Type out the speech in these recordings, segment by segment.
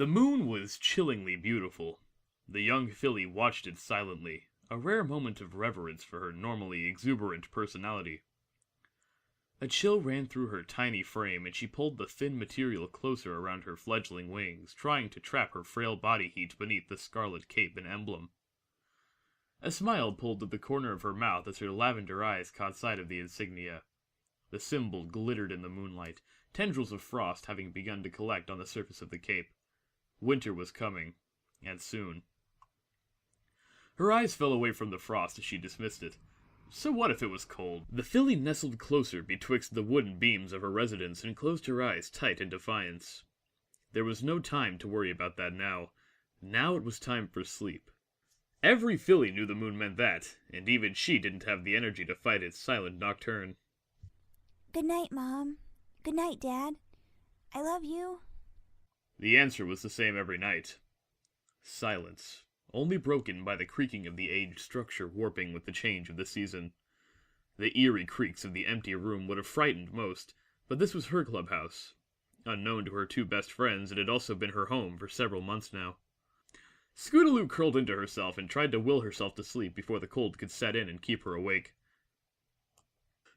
The moon was chillingly beautiful. The young filly watched it silently, a rare moment of reverence for her normally exuberant personality. A chill ran through her tiny frame, and she pulled the thin material closer around her fledgling wings, trying to trap her frail body heat beneath the scarlet cape and emblem. A smile pulled at the corner of her mouth as her lavender eyes caught sight of the insignia. The symbol glittered in the moonlight, tendrils of frost having begun to collect on the surface of the cape. Winter was coming, and soon. Her eyes fell away from the frost as she dismissed it. So what if it was cold? The filly nestled closer betwixt the wooden beams of her residence and closed her eyes tight in defiance. There was no time to worry about that now. Now it was time for sleep. Every filly knew the moon meant that, and even she didn't have the energy to fight its silent nocturne. Good night, Mom. Good night, Dad. I love you. The answer was the same every night. Silence, only broken by the creaking of the aged structure warping with the change of the season. The eerie creaks of the empty room would have frightened most, but this was her clubhouse. Unknown to her two best friends, it had also been her home for several months now. Scootaloo curled into herself and tried to will herself to sleep before the cold could set in and keep her awake.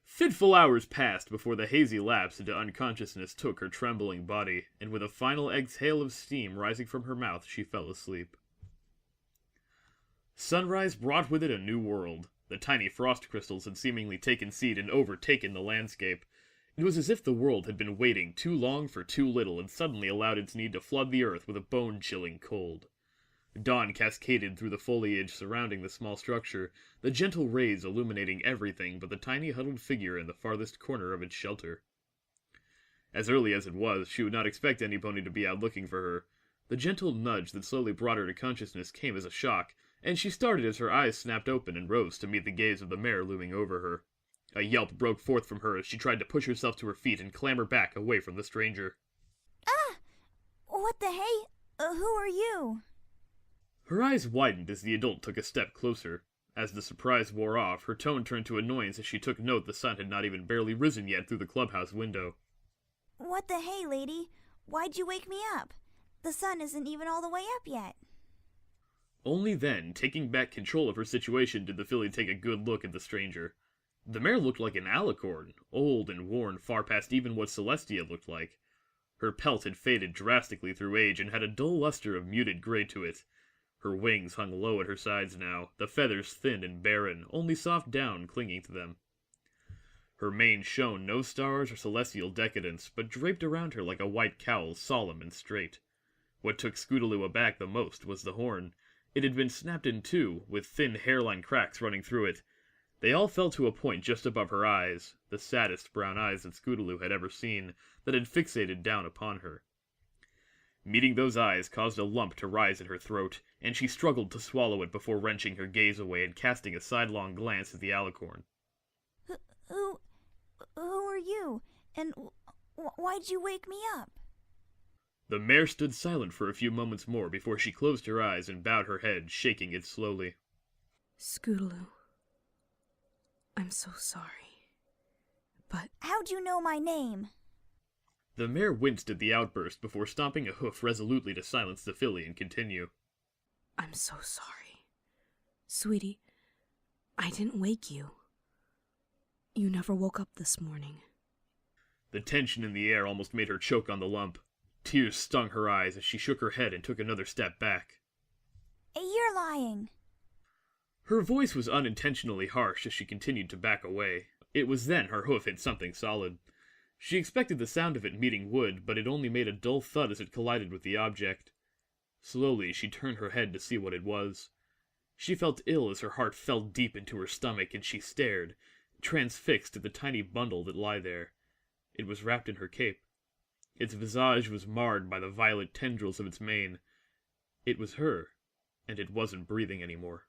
Fitful hours passed before the hazy lapse into unconsciousness took her trembling body, and with a final exhale of steam rising from her mouth, she fell asleep. Sunrise brought with it a new world. The tiny frost crystals had seemingly taken seed and overtaken the landscape. It was as if the world had been waiting too long for too little and suddenly allowed its need to flood the earth with a bone-chilling cold. Dawn cascaded through the foliage surrounding the small structure, the gentle rays illuminating everything but the tiny huddled figure in the farthest corner of its shelter. As early as it was, she would not expect any pony to be out looking for her. The gentle nudge that slowly brought her to consciousness came as a shock, and she started as her eyes snapped open and rose to meet the gaze of the mare looming over her. A yelp broke forth from her as she tried to push herself to her feet and clamber back away from the stranger. Ah! What the hey? Who are you? Her eyes widened as the adult took a step closer. As the surprise wore off, her tone turned to annoyance as she took note the sun had not even barely risen yet through the clubhouse window. What the hey, lady? Why'd you wake me up? The sun isn't even all the way up yet. Only then, taking back control of her situation, did the filly take a good look at the stranger. The mare looked like an alicorn, old and worn far past even what Celestia looked like. Her pelt had faded drastically through age and had a dull luster of muted gray to it. Her wings hung low at her sides now, the feathers thin and barren, only soft down clinging to them. Her mane shone no stars or celestial decadence, but draped around her like a white cowl, solemn and straight. What took Scootaloo aback the most was the horn. It had been snapped in two, with thin hairline cracks running through it. They all fell to a point just above her eyes, the saddest brown eyes that Scootaloo had ever seen, that had fixated down upon her. Meeting those eyes caused a lump to rise in her throat, and she struggled to swallow it before wrenching her gaze away and casting a sidelong glance at the alicorn. Who are you? And why'd you wake me up? The mare stood silent for a few moments more before she closed her eyes and bowed her head, shaking it slowly. Scootaloo, I'm so sorry, but... How'd you know my name? The mare winced at the outburst before stomping a hoof resolutely to silence the filly and continue. I'm so sorry. Sweetie, I didn't wake you. You never woke up this morning. The tension in the air almost made her choke on the lump. Tears stung her eyes as she shook her head and took another step back. You're lying. Her voice was unintentionally harsh as she continued to back away. It was then her hoof hit something solid. She expected the sound of it meeting wood, but it only made a dull thud as it collided with the object. Slowly, she turned her head to see what it was. She felt ill as her heart fell deep into her stomach, and she stared, transfixed at the tiny bundle that lay there. It was wrapped in her cape. Its visage was marred by the violet tendrils of its mane. It was her, and it wasn't breathing anymore.